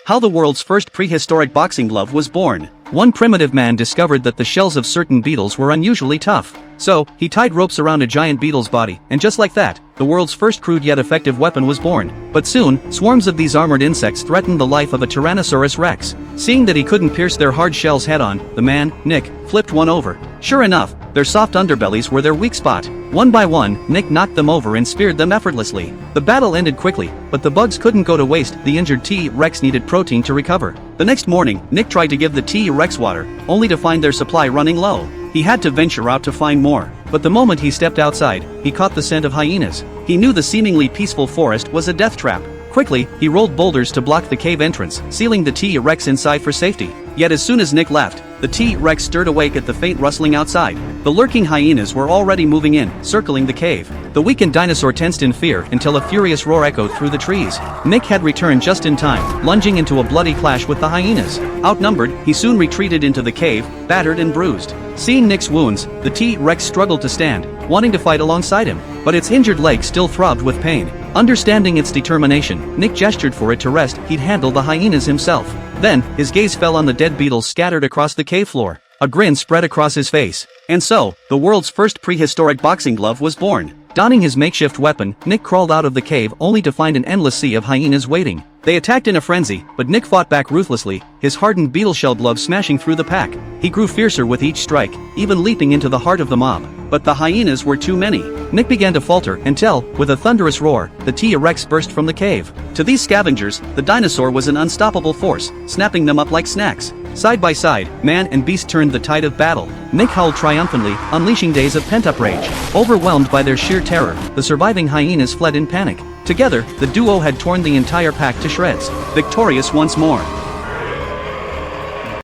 How the world's first prehistoric boxing glove was born. One primitive man discovered that the shells of certain beetles were unusually tough. So, he tied ropes around a giant beetle's body, and just like that, the world's first crude yet effective weapon was born. But soon, swarms of these armored insects threatened the life of a Tyrannosaurus rex. Seeing that he couldn't pierce their hard shells head-on, the man, Nick, flipped one over. Sure enough, their soft underbellies were their weak spot. One by one, Nick knocked them over and speared them effortlessly. The battle ended quickly, but the bugs couldn't go to waste. The injured T-Rex needed protein to recover. The next morning, Nick tried to give the T-Rex water, only to find their supply running low. He had to venture out to find more. But the moment he stepped outside, he caught the scent of hyenas. He knew the seemingly peaceful forest was a death trap. Quickly, he rolled boulders to block the cave entrance, sealing the T-Rex inside for safety. Yet as soon as Nick left, the T-Rex stirred awake at the faint rustling outside. The lurking hyenas were already moving in, circling the cave. The weakened dinosaur tensed in fear until a furious roar echoed through the trees. Nick had returned just in time, lunging into a bloody clash with the hyenas. Outnumbered, he soon retreated into the cave, battered and bruised. Seeing Nick's wounds, the T-Rex struggled to stand, wanting to fight alongside him, but its injured leg still throbbed with pain. Understanding its determination, Nick gestured for it to rest. He'd handle the hyenas himself. Then, his gaze fell on the dead beetles scattered across the cave floor. A grin spread across his face. And so, the world's first prehistoric boxing glove was born. Donning his makeshift weapon, Nick crawled out of the cave only to find an endless sea of hyenas waiting. They attacked in a frenzy, but Nick fought back ruthlessly, his hardened beetle shell glove smashing through the pack. He grew fiercer with each strike, even leaping into the heart of the mob. But the hyenas were too many. Nick began to falter until, with a thunderous roar, the T-Rex burst from the cave. To these scavengers, the dinosaur was an unstoppable force, snapping them up like snacks. Side by side, man and beast turned the tide of battle. Nick howled triumphantly, unleashing days of pent-up rage. Overwhelmed by their sheer terror, the surviving hyenas fled in panic. Together, the duo had torn the entire pack to shreds, victorious once more.